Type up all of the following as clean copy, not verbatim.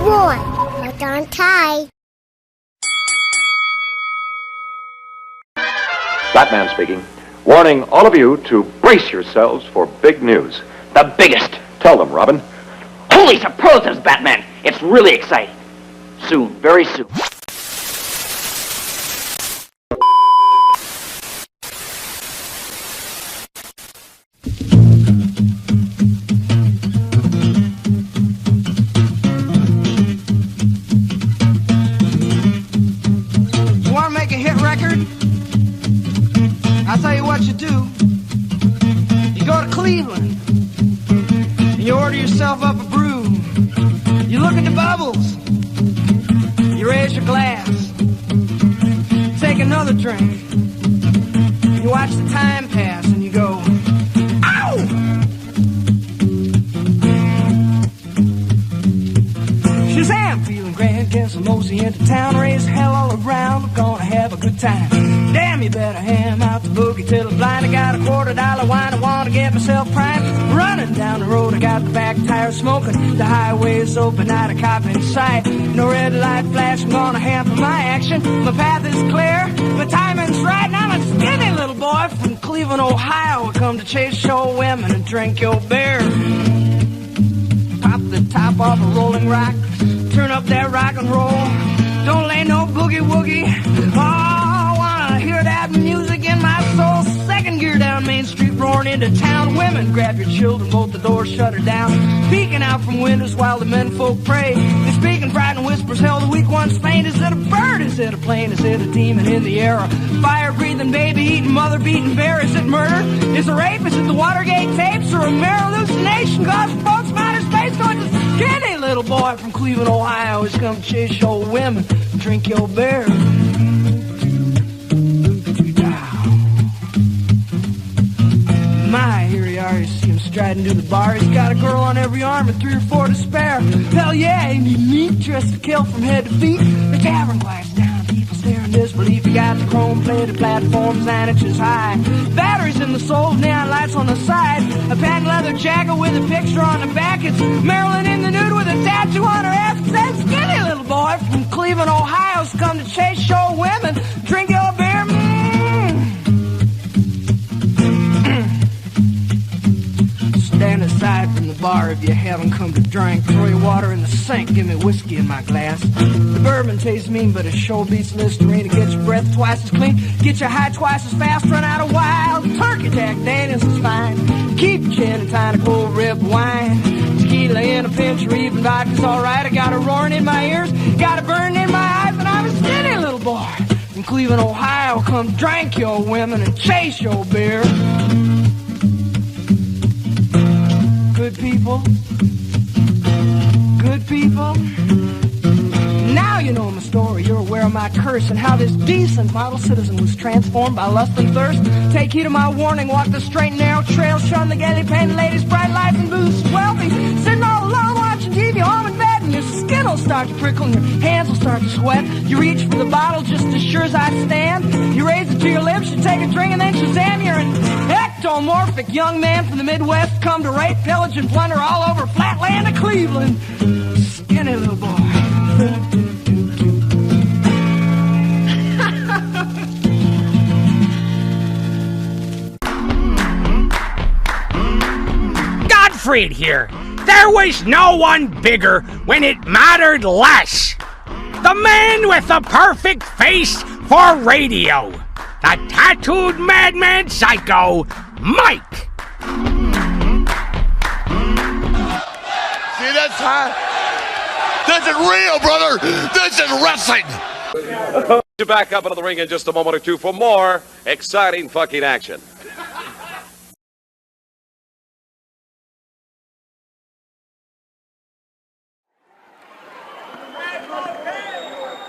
Boy, hold on tight. Batman speaking. Warning all of you to brace yourselves for big news. The biggest. Tell them, Robin. Holy superlatives, Batman! It's really exciting. Soon, very soon. You want to make a hit record? I'll tell you what you do. You go to Cleveland and you order yourself up a brew. You look at the bubbles. You raise your glass. Take another drink. You watch the time pass and you go, ow! Shazam! Feeling grand, guess I'm mosey into town. Raise hell all around, we're gonna have a good time. Damn, you better ham out the boogie till I'm blind. I got a $quarter wine, I wanna get myself primed. Running down the road, I got the back tire smoking. The highway's open, not a cop in sight. No red light flash, I'm gonna hamper my action. My path is clear, my timing's right. And I'm a skinny little boy from Cleveland, Ohio. I come to chase your women and drink your beer. Pop the top off a rolling rock, turn up that rock and roll. Don't lay no boogie woogie. Oh, I wanna hear that music in my soul. Second gear down Main Street, roaring into town. Women, grab your children, bolt the doors, shut her down. Peeking out from windows while the men folk pray. They speak in frightened whispers, hell, the weak ones faint. Is it a bird? Is it a plane? Is it a demon in the air? A fire-breathing, baby-eating, mother-beating bear? Is it murder? Is it rape? Is it the Watergate tapes? Or a mere hallucination? Cause folks, outer space, going to skinny little boy from Cleveland, Ohio is come chase your women, drink your beer. My, here you are, you see him striding to the bar. He's got a girl on every arm and 3 or 4 to spare. Hell yeah, ain't he neat, dressed to kill from head to feet. The tavern quiets down, people stare in disbelief. You got the chrome-plated platforms 9 inches high. Batteries in the soles, neon lights on the side. A patent leather jacket with a picture on the back. It's Marilyn in the nude with a tattoo on her ass. That skinny little boy from Cleveland, Ohio's come to chase your women, drink your beer. Stand aside from the bar if you haven't come to drink. Throw your water in the sink, give me whiskey in my glass. The bourbon tastes mean, but it sure beats Listerine. It gets your breath twice as clean, get you high twice as fast, run out of wild. Turkey Jack Daniels is fine. Keep your chin and tie a cold rib wine. Tequila in a pinch or even vodka's alright. I got a roaring in my ears, got a burning in my eyes, and I'm a skinny little boy from Cleveland, Ohio. Come drink your women and chase your beer. Good people, good people. Now you know my story, you're aware of my curse and how this decent model citizen was transformed by lust and thirst. Take heed of my warning, walk the straight and narrow trail, shun the gaily painted ladies, bright lights and booze, wealthy. Sitting all alone watching TV, home in bed, and your skin will start to prickle and your hands will start to sweat. You reach for the bottle just as sure as I stand. You raise it to your lips, you take a drink, and then Shazam, you're an ectomorphic young man from the Midwest, come to rape, pillage, and plunder all over flatland of Cleveland. Skinny little boy. Gottfried here. There was no one bigger when it mattered less. The man with the perfect face for radio. The tattooed madman psycho, Mike. See, that's high. This is real, brother. This is wrestling. To back up into the ring in just a moment or two for more exciting fucking action.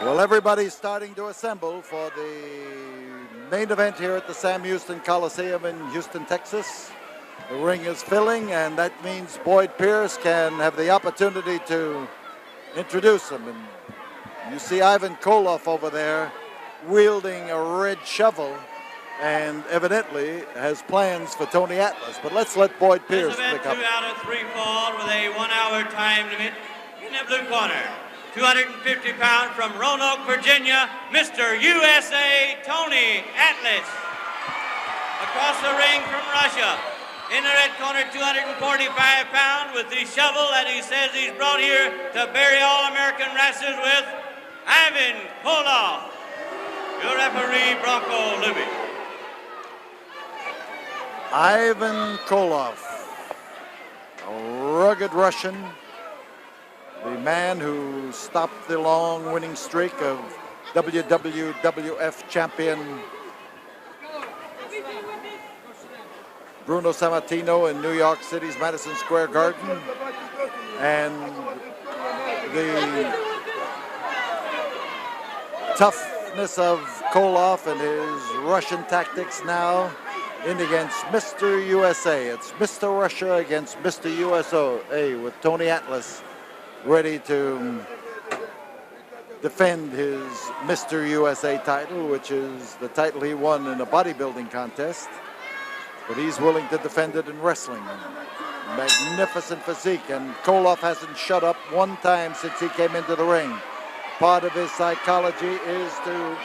Well, everybody's starting to assemble for the main event here at the Sam Houston Coliseum in Houston, Texas. The ring is filling, and that means Boyd Pierce can have the opportunity to introduce him. And you see Ivan Koloff over there wielding a red shovel and evidently has plans for Tony Atlas. But let's let Boyd Pierce pick up. 2 out of 3 fall with a 1 hour time limit. In the blue corner, 250 pounds from Roanoke, Virginia, Mr. USA Tony Atlas. Across the ring from Russia, in the red corner, 245 pounds with the shovel that he says he's brought here to bury all American wrestlers with, Ivan Koloff. Your referee, Bronco Libby. Ivan Koloff, a rugged Russian, the man who stopped the long winning streak of WWF champion Bruno Sammartino in New York City's Madison Square Garden, and the toughness of Koloff and his Russian tactics now in against Mr. USA. It's Mr. Russia against Mr. USA with Tony Atlas ready to defend his Mr. USA title, which is the title he won in a bodybuilding contest. But he's willing to defend it in wrestling. Magnificent physique, and Koloff hasn't shut up one time since he came into the ring. Part of his psychology is to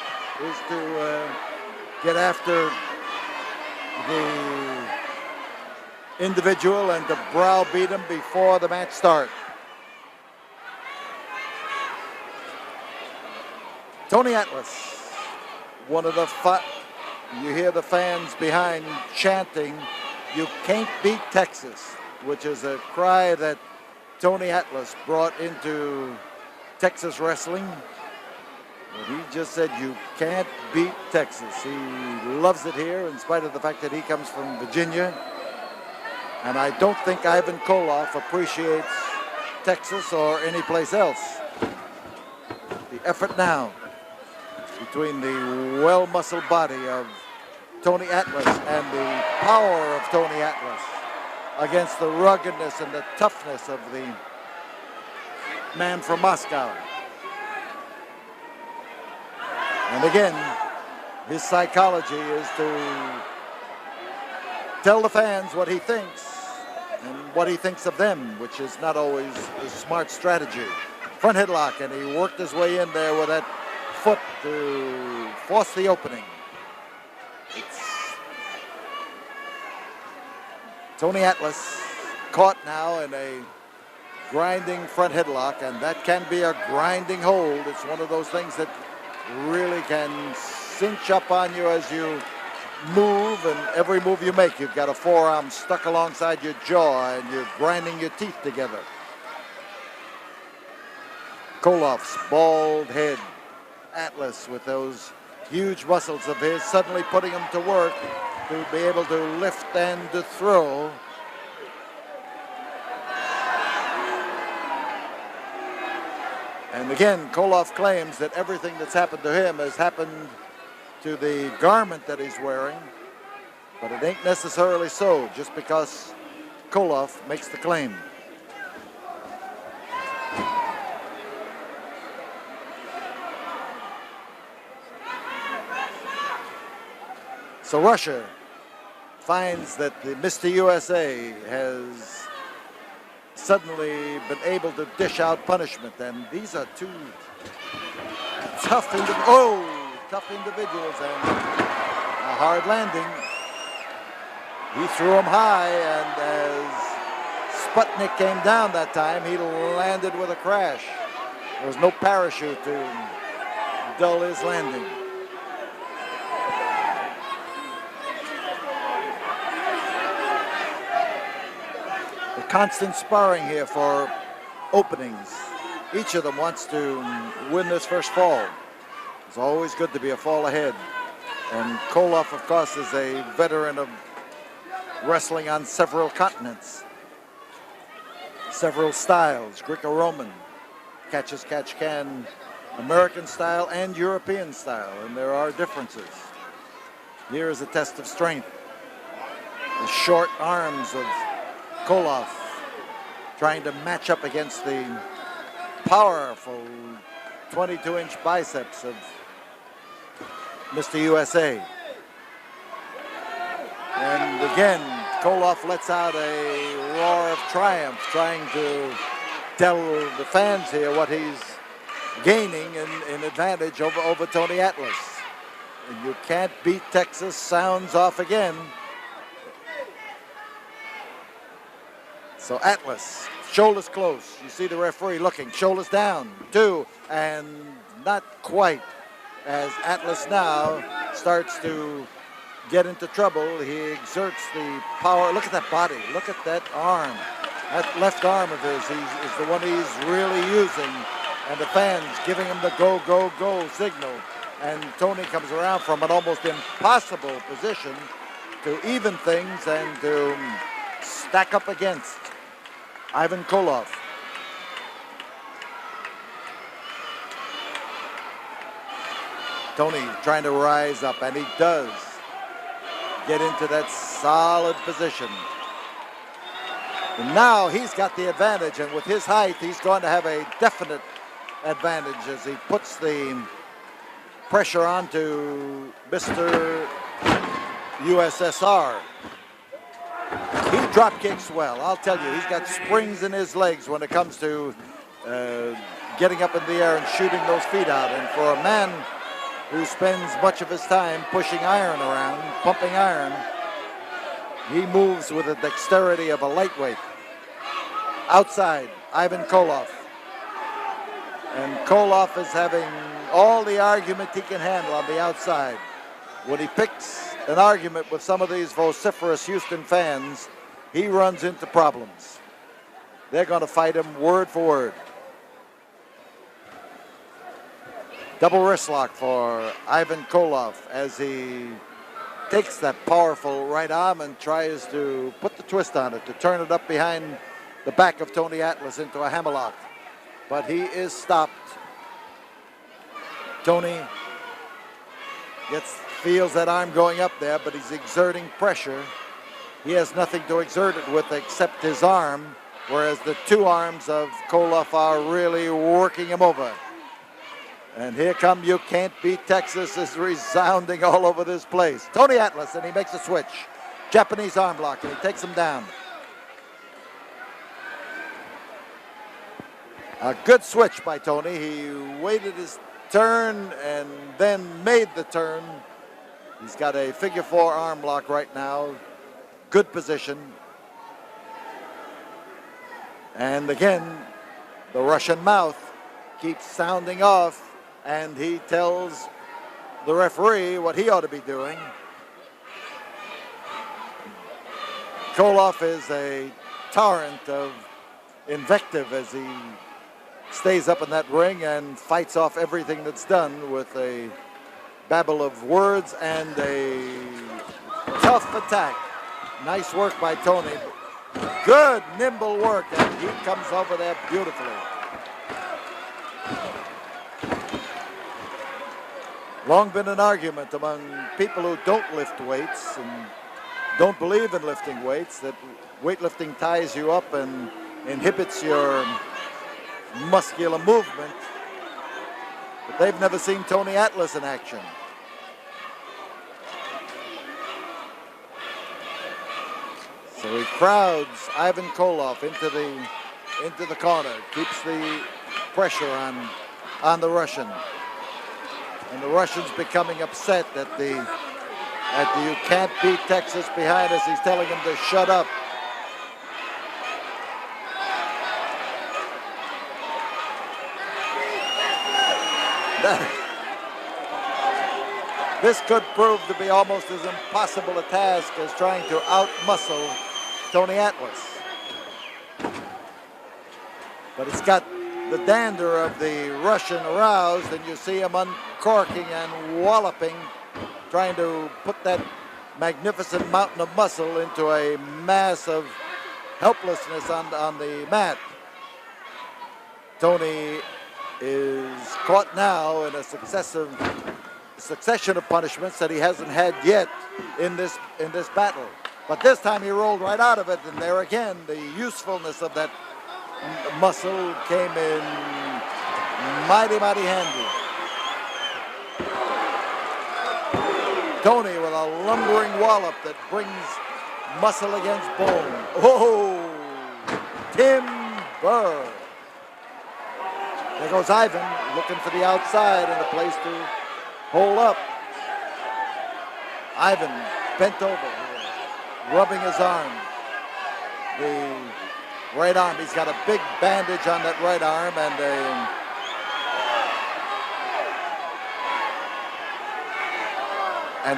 get after the individual and to browbeat him before the match starts. Tony Atlas, one of the you hear the fans behind chanting, "You can't beat Texas," which is a cry that Tony Atlas brought into Texas wrestling. But he just said, "You can't beat Texas." He loves it here in spite of the fact that he comes from Virginia. And I don't think Ivan Koloff appreciates Texas or any place else. The effort now between the well-muscled body of Tony Atlas and the power of Tony Atlas against the ruggedness and the toughness of the man from Moscow. And again, his psychology is to tell the fans what he thinks and what he thinks of them, which is not always a smart strategy. Front headlock, and he worked his way in there with that foot to force the opening. It's Tony Atlas caught now in a grinding front headlock, and that can be a grinding hold. It's one of those things that really can cinch up on you as you move, and every move you make, you've got a forearm stuck alongside your jaw and you're grinding your teeth together. Koloff's bald head, Atlas with those huge muscles of his suddenly putting him to work to be able to lift and to throw. And again, Koloff claims that everything that's happened to him has happened to the garment that he's wearing, but it ain't necessarily so just because Koloff makes the claim. So Russia finds that the Mr. USA has suddenly been able to dish out punishment, and these are two tough individuals, and a hard landing. He threw him high, and as Sputnik came down that time, he landed with a crash. There was no parachute to dull his landing. The constant sparring here for openings. Each of them wants to win this first fall. It's always good to be a fall ahead. And Koloff, of course, is a veteran of wrestling on several continents, several styles, Greco-Roman, catch as catch can, American style and European style, and there are differences. Here is a test of strength. The short arms of Koloff trying to match up against the powerful 22-inch biceps of Mr. USA. And again, Koloff lets out a roar of triumph, trying to tell the fans here what he's gaining in advantage over Tony Atlas. And you can't beat Texas sounds off again. So Atlas, shoulders close. You see the referee looking, shoulders down, 2, and not quite. As Atlas now starts to get into trouble, he exerts the power. Look at that body, look at that arm. That left arm of his is the one he's really using. And the fans giving him the go, go, go signal. And Tony comes around from an almost impossible position to even things and to stack up against Ivan Koloff. Tony trying to rise up, and he does get into that solid position. And now he's got the advantage, and with his height, he's going to have a definite advantage as he puts the pressure onto Mr. USSR. He drop kicks well, I'll tell you. He's got springs in his legs when it comes to getting up in the air and shooting those feet out. And for a man who spends much of his time pushing iron around, pumping iron, he moves with the dexterity of a lightweight. Outside, Ivan Koloff. And Koloff is having all the argument he can handle on the outside. When he picks an argument with some of these vociferous Houston fans, he runs into problems. They're going to fight him word for word. Double wrist lock for Ivan Koloff as he takes that powerful right arm and tries to put the twist on it, to turn it up behind the back of Tony Atlas into a hammerlock. But he is stopped. Tony feels that arm going up there, but he's exerting pressure. He has nothing to exert it with except his arm, whereas the two arms of Koloff are really working him over. And here come You Can't Beat Texas is resounding all over this place. Tony Atlas, and he makes a switch. Japanese arm block, and he takes him down. A good switch by Tony. He waited his turn and then made the turn. He's got a figure 4 arm lock right now. Good position. And again, the Russian mouth keeps sounding off, and he tells the referee what he ought to be doing. Koloff is a torrent of invective as he stays up in that ring and fights off everything that's done with a babble of words and a tough attack. Nice work by Tony. Good, nimble work, and he comes over there beautifully. Long been an argument among people who don't lift weights and don't believe in lifting weights, that weightlifting ties you up and inhibits your muscular movement. But they've never seen Tony Atlas in action. So he crowds Ivan Koloff into the corner, keeps the pressure on the Russian. And the Russian's becoming upset at the You Can't Beat Texas behind us. He's telling him to shut up. This could prove to be almost as impossible a task as trying to out-muscle Tony Atlas. But it's got the dander of the Russian aroused, and you see him uncorking and walloping, trying to put that magnificent mountain of muscle into a mass of helplessness on the mat. Tony is caught now in a succession of punishments that he hasn't had yet in this battle. But this time he rolled right out of it, and there again, the usefulness of that muscle came in mighty, mighty handy. Tony with a lumbering wallop that brings muscle against bone. Oh, timber. There goes Ivan, looking for the outside and a place to hold up. Ivan bent over, rubbing his arm. The right arm, he's got a big bandage on that right arm and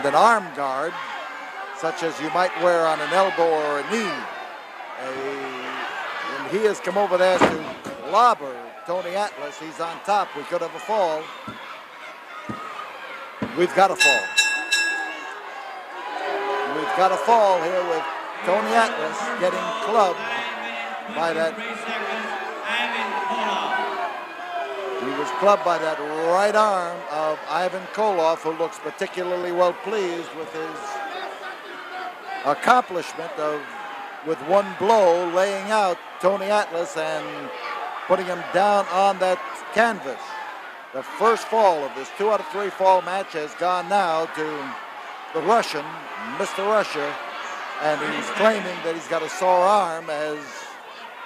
an arm guard, such as you might wear on an elbow or a knee. And he has come over there to clobber Tony Atlas. He's on top. We could have a fall. We've got a fall. We've got a fall here with Tony Atlas getting clubbed by that. He was clubbed by that right arm of Ivan Koloff, who looks particularly well pleased with his accomplishment of, with one blow, laying out Tony Atlas and putting him down on that canvas. The first fall of this 2 out of 3 fall match has gone now to the Russian, Mr. Russia, and he's claiming that he's got a sore arm as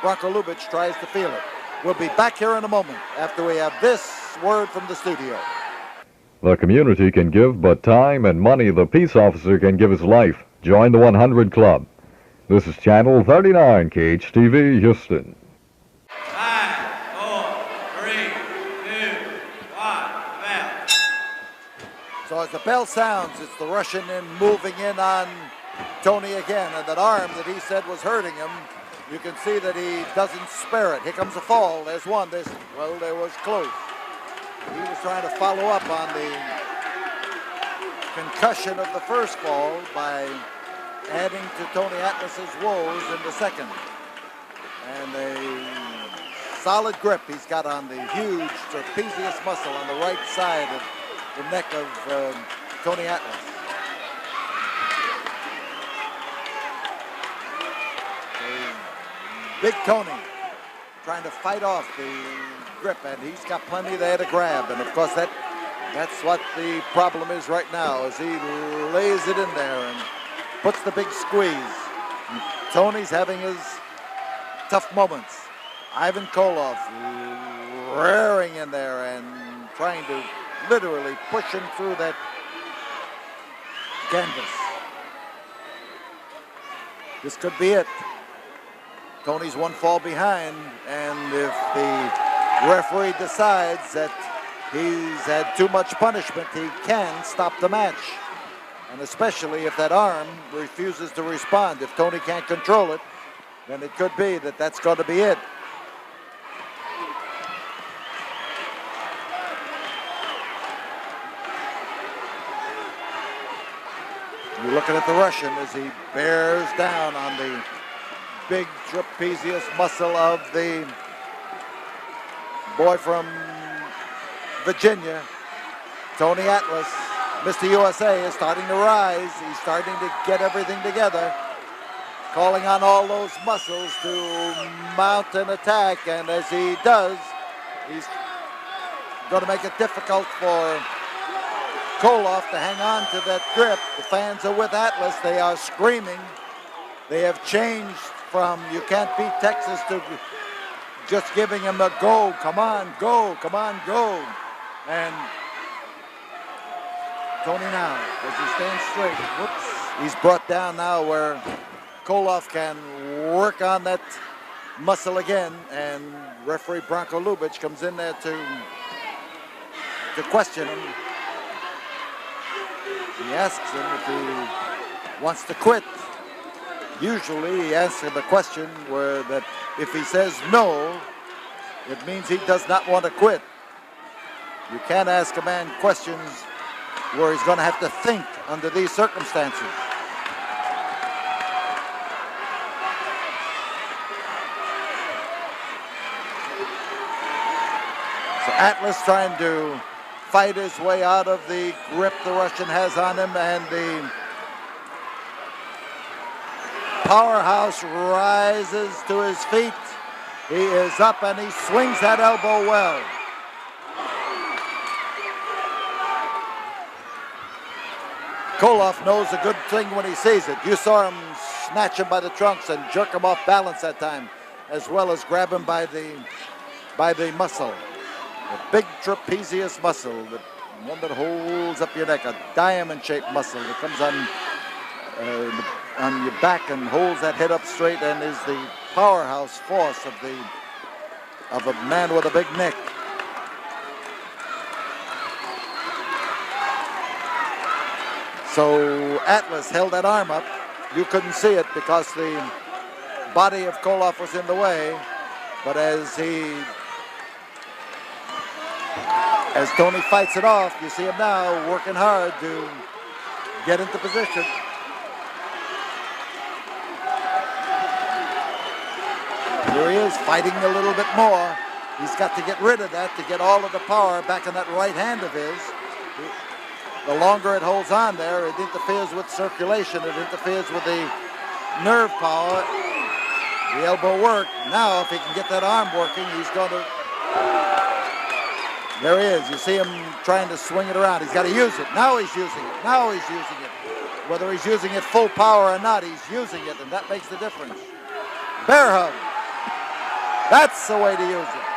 Branko Lubitsch tries to feel it. We'll be back here in a moment after we have this word from the studio. The community can give but time and money the peace officer can give his life. Join the 100 Club. This is Channel 39 KHTV Houston. 5, 4, 3, 2, 1, bell. So as the bell sounds, it's the Russian moving in on Tony again, and that arm that he said was hurting him, you can see that he doesn't spare it. Here comes a fall. There's one. There was close. He was trying to follow up on the concussion of the first fall by adding to Tony Atlas's woes in the second. And a solid grip he's got on the huge trapezius muscle on the right side of the neck of Tony Atlas. Big Tony trying to fight off the grip, and he's got plenty there to grab. And of course, that's what the problem is right now, as he lays it in there and puts the big squeeze. And Tony's having his tough moments. Ivan Koloff rearing in there and trying to literally push him through that canvas. This could be it. Tony's one fall behind, and if the referee decides that he's had too much punishment, he can stop the match. And especially if that arm refuses to respond. If Tony can't control it, then it could be that that's going to be it. You're looking at the Russian as he bears down on the big trapezius muscle of the boy from Virginia. Tony Atlas, Mr. USA, is starting to rise. He's starting to get everything together, calling on all those muscles to mount an attack, and as he does, he's going to make it difficult for Koloff to hang on to that grip. The fans are with Atlas. They are screaming. They have changed from "you can't beat Texas" to just giving him a "go, come on, go, come on, go." And Tony now, as he stands straight, whoops, he's brought down now where Koloff can work on that muscle again, and referee Branko Lubitsch comes in there to question him. He asks him if he wants to quit. Usually he asks him a question where that if he says no, it means he does not want to quit. You can't ask a man questions where he's going to have to think under these circumstances. So Atlas trying to fight his way out of the grip the Russian has on him, and the powerhouse rises to his feet. He is up and he swings that elbow well. Koloff knows a good thing when he sees it. You saw him snatch him by the trunks and jerk him off balance that time, as well as grab him by the muscle. The big trapezius muscle, the one that holds up your neck, a diamond-shaped muscle that comes on your back and holds that head up straight and is the powerhouse force of a man with a big neck. So Atlas held that arm up. You couldn't see it because the body of Koloff was in the way. But as Tony fights it off, you see him now working hard to get into position. Here he is fighting a little bit more. He's got to get rid of that to get all of the power back in that right hand of his. The longer it holds on there, it interferes with circulation. It interferes with the nerve power, the elbow work. Now, if he can get that arm working, he's going to... There he is. You see him trying to swing it around. He's got to use it. Now he's using it. Now he's using it. Whether he's using it full power or not, he's using it, and that makes the difference. Bear hug. That's the way to use it.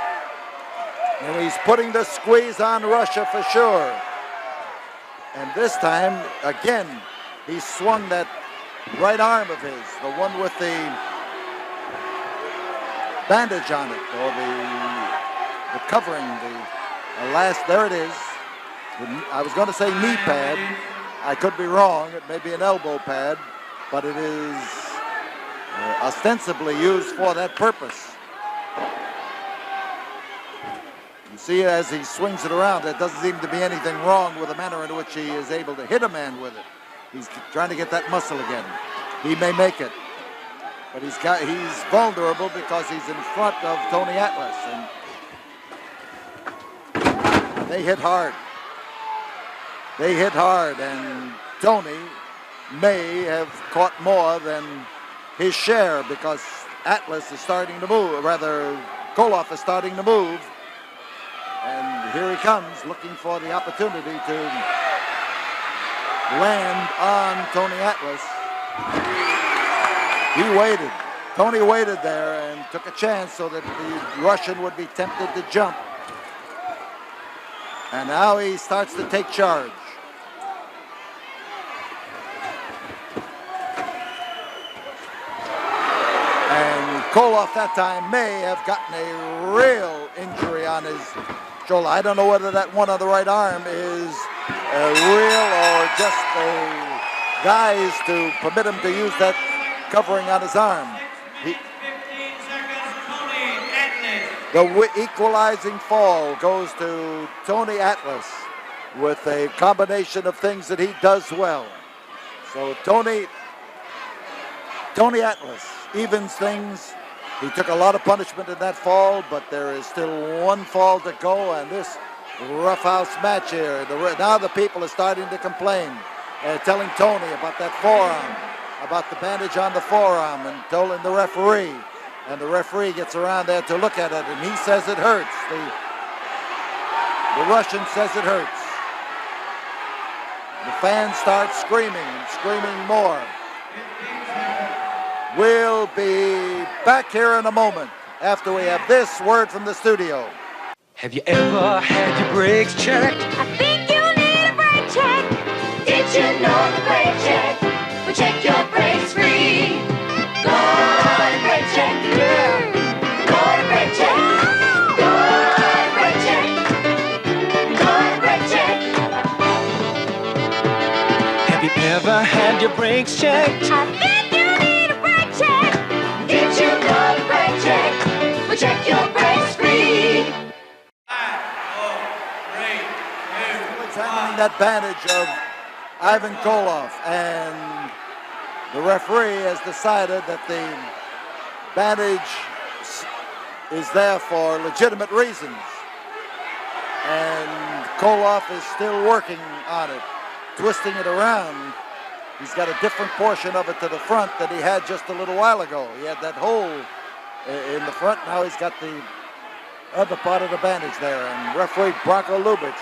And he's putting the squeeze on Russia for sure. And this time, again, he swung that right arm of his, the one with the bandage on it, or the covering, the last, there it is. I was going to say knee pad. I could be wrong. It may be an elbow pad, but it is ostensibly used for that purpose. You see, as he swings it around, there doesn't seem to be anything wrong with the manner in which he is able to hit a man with it. He's trying to get that muscle again. He may make it, but he's vulnerable because he's in front of Tony Atlas, and they hit hard. They hit hard, and Tony may have caught more than his share because Atlas is starting to move, rather Koloff is starting to move. And here he comes, looking for the opportunity to land on Tony Atlas. He waited. Tony waited there and took a chance so that the Russian would be tempted to jump. And now he starts to take charge. And Koloff that time may have gotten a real injury on his shoulder. I don't know whether that one on the right arm is real or just a guise to permit him to use that covering on his arm. The equalizing fall goes to Tony Atlas with a combination of things that he does well. So Tony Atlas evens things. He took a lot of punishment in that fall, but there is still one fall to go, and this roughhouse match here. Now the people are starting to complain, telling Tony about that forearm, about the bandage on the forearm, and telling the referee. And the referee gets around there to look at it, and he says it hurts. The Russian says it hurts. The fans start screaming and screaming more. We'll be back here in a moment after we have this word from the studio. Have you ever had your brakes checked? I think you need a brake check. Did you know the brake check will check your brakes free? Go to brake check. Yeah. Go to brake check. Go to brake check. Go to brake check. Have you ever had your brakes checked? I think you need a brake check. Did you know the brake check will check your brakes free? Examining that bandage of Ivan Koloff, and the referee has decided that the bandage is there for legitimate reasons, and Koloff is still working on it, twisting it around. He's got a different portion of it to the front that he had just a little while ago. He had that hole in the front. Now he's got the other part of the bandage there, and referee Branko Lubitsch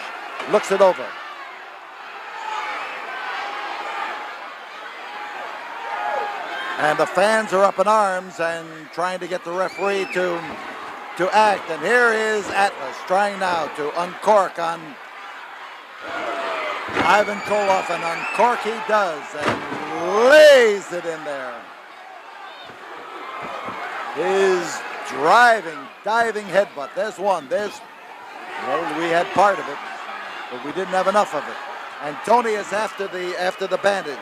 looks it over. And the fans are up in arms and trying to get the referee to to act. And here is Atlas trying now to uncork on Ivan Koloff, and uncork he does and lays it in there. His diving headbutt. There's one. Well, we had part of it, but we didn't have enough of it. And Tony is after the bandage,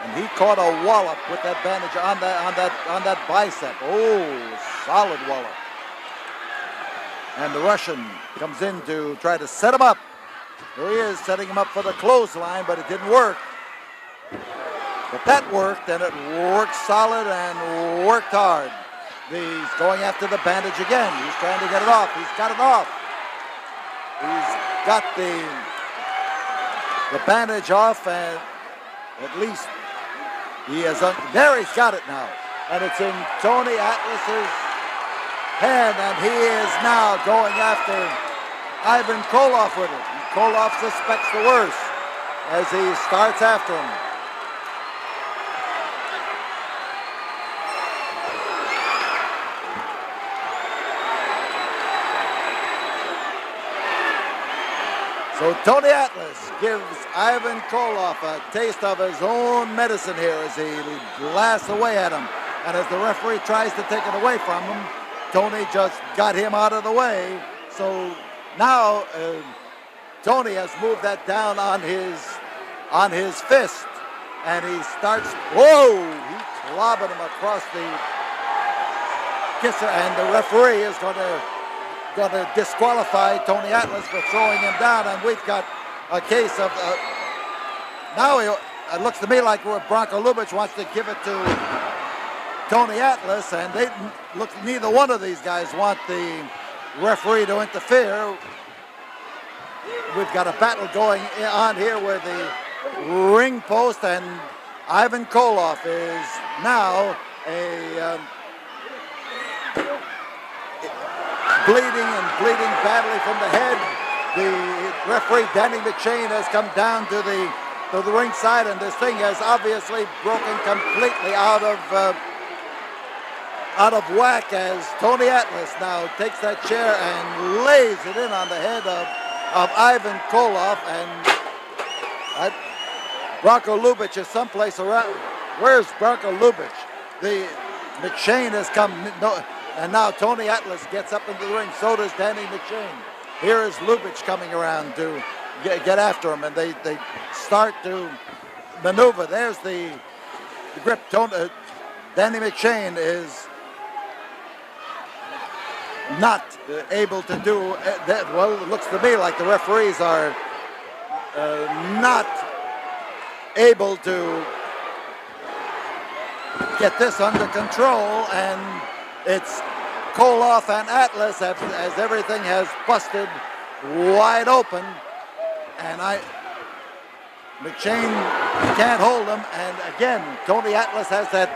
and he caught a wallop with that bandage on that bicep. Oh, solid wallop. And the Russian comes in to try to set him up. Here he is, setting him up for the clothesline, but it didn't work. But that worked, and it worked solid and worked hard. He's going after the bandage again. He's trying to get it off. He's got it off. He's got the bandage off, and at least he has. There, he's got it now, and it's in Tony Atlas's hand, and he is now going after Ivan Koloff with it. And Koloff suspects the worst as he starts after him. So Tony Atlas gives Ivan Koloff a taste of his own medicine here as he blasts away at him. And as the referee tries to take it away from him, Tony just got him out of the way. So now Tony has moved that down on his fist. And he starts, whoa! He clobbered him across the kisser, and the referee is going to disqualify Tony Atlas for throwing him down, and we've got a case of now it looks to me like Bronco Lubitsch wants to give it to Tony Atlas, and neither one of these guys want the referee to interfere. We've got a battle going on here where the ring post, and Ivan Koloff is now bleeding badly from the head. The referee, Danny McShane, has come down to the ringside, and this thing has obviously broken completely out of whack as Tony Atlas now takes that chair and lays it in on the head of Ivan Koloff, and Bronco Lubitsch is someplace around. Where's Bronco Lubitsch? The McShane has come. And now Tony Atlas gets up into the ring. So does Danny McShane. Here is Lubitsch coming around to get after him, and they start to maneuver. There's the grip. Danny McShane is not able to do that. Well, it looks to me like the referees are not able to get this under control, and it's Koloff and Atlas as everything has busted wide open, and McShane can't hold him, and again Tony Atlas has that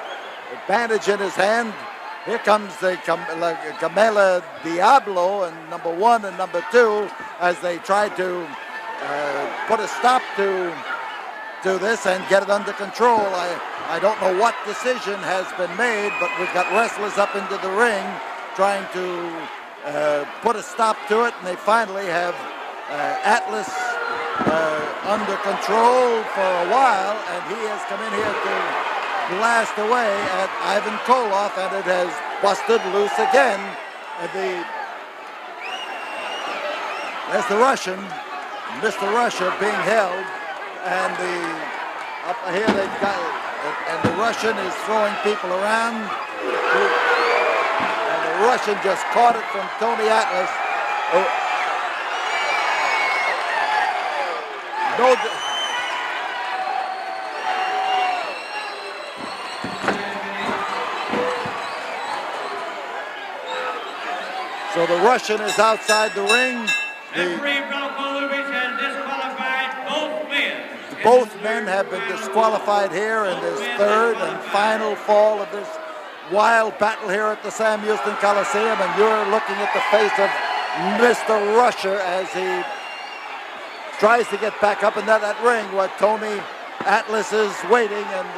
bandage in his hand. Here comes the Camela Diablo and number 1 and number 2 as they try to put a stop to this and get it under control. I don't know what decision has been made, but we've got wrestlers up into the ring trying to put a stop to it, and they finally have Atlas under control for a while, and he has come in here to blast away at Ivan Koloff, and it has busted loose again. There's the Russian, Mr. Russia being held, and up here they've got, and the Russian is throwing people around, and the Russian just caught it from Tony Atlas. So the Russian is outside the ring. Referee Bronco Lubitsch has disqualified both men. Both men have been disqualified here in this third and final fall of this wild battle here at the Sam Houston Coliseum, and you're looking at the face of Mr. Russia as he tries to get back up in that ring where Tony Atlas is waiting, and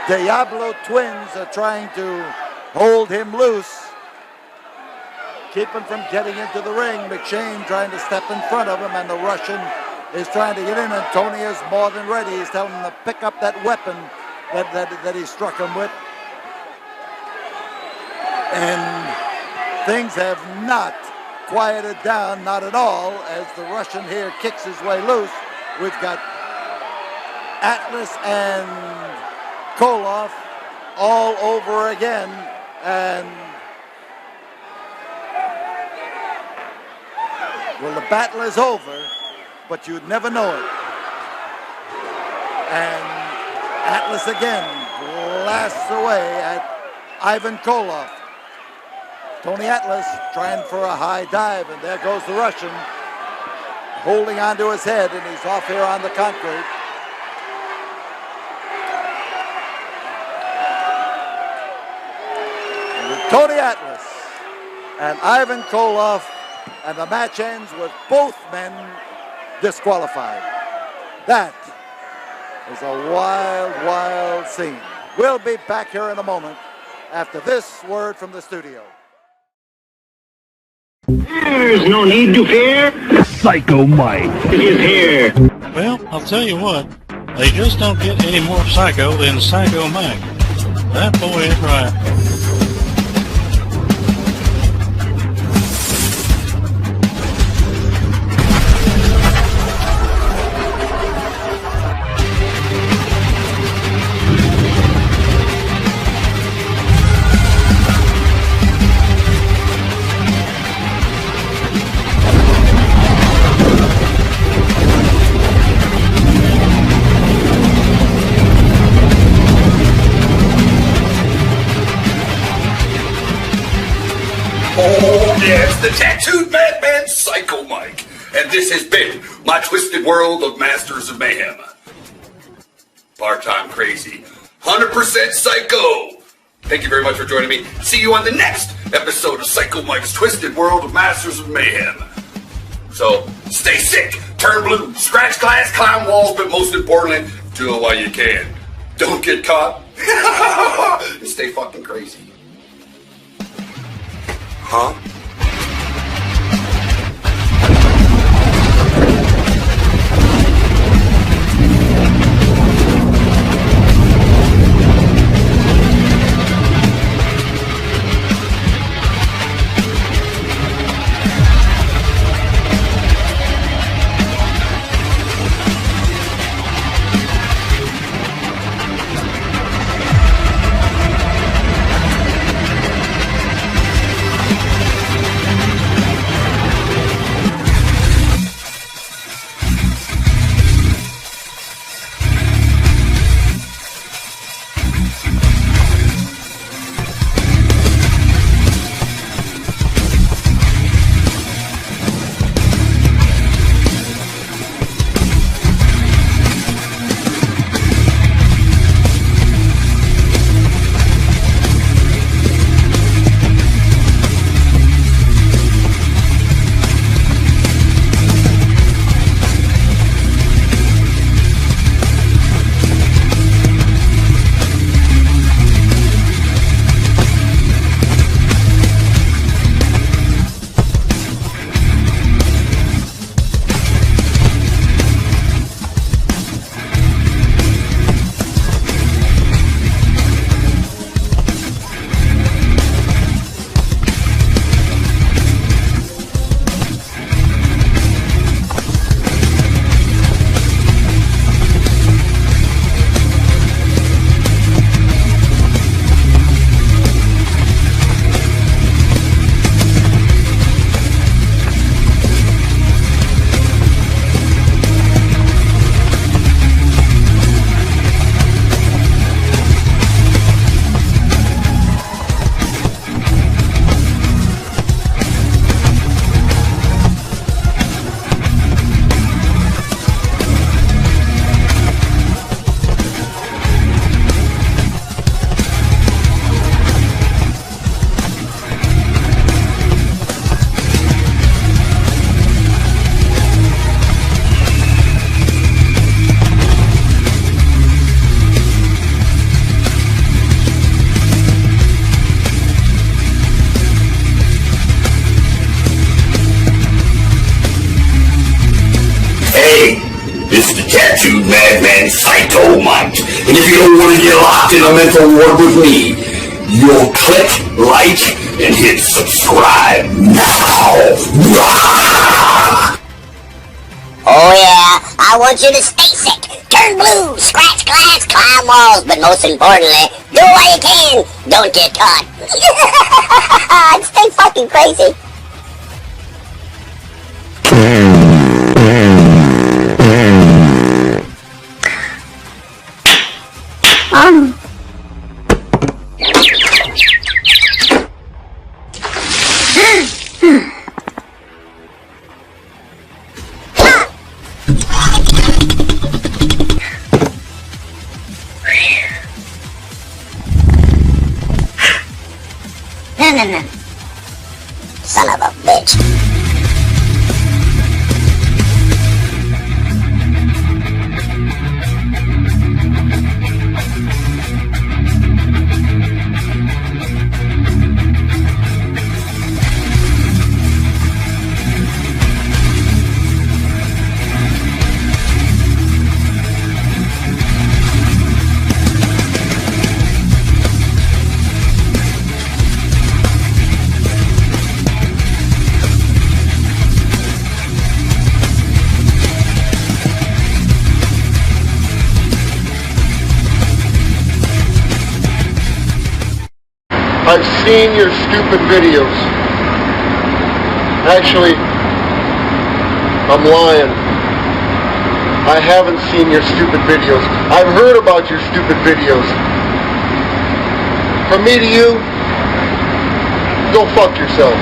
the Diablo twins are trying to hold him loose, keep him from getting into the ring. McShane trying to step in front of him, and the Russian is trying to get in, and Tony is more than ready. He's telling him to pick up that weapon that he struck him with. And things have not quieted down, not at all, as the Russian here kicks his way loose. We've got Atlas and Koloff all over again, and well, the battle is over, but you'd never know it. And Atlas again blasts away at Ivan Koloff. Tony Atlas trying for a high dive, and there goes the Russian, holding onto his head, and he's off here on the concrete. And with Tony Atlas and Ivan Koloff, and the match ends with both men disqualified. That is a wild, wild scene. We'll be back here in a moment after this word from the studio. There's no need to fear. Psycho Mike is here. Well, I'll tell you what. They just don't get any more psycho than Psycho Mike. That boy is right. Oh, yes, the tattooed madman Psycho Mike. And this has been my twisted world of Masters of Mayhem. Part-time crazy, 100% psycho. Thank you very much for joining me. See you on the next episode of Psycho Mike's Twisted World of Masters of Mayhem. So, stay sick, turn blue, scratch glass, climb walls, but most importantly, do it while you can. Don't get caught. And stay fucking crazy. Huh? Madman Psycho Mike. And if you don't want to get locked in a mental ward with me, you'll click like and hit subscribe now. Oh yeah, I want you to stay sick, turn blue, scratch glass, climb walls, but most importantly, do what you can, don't get caught. Stay fucking crazy. No. Son of a bitch. I've seen your stupid videos. Actually, I'm lying. I haven't seen your stupid videos. I've heard about your stupid videos. From me to you, go fuck yourself.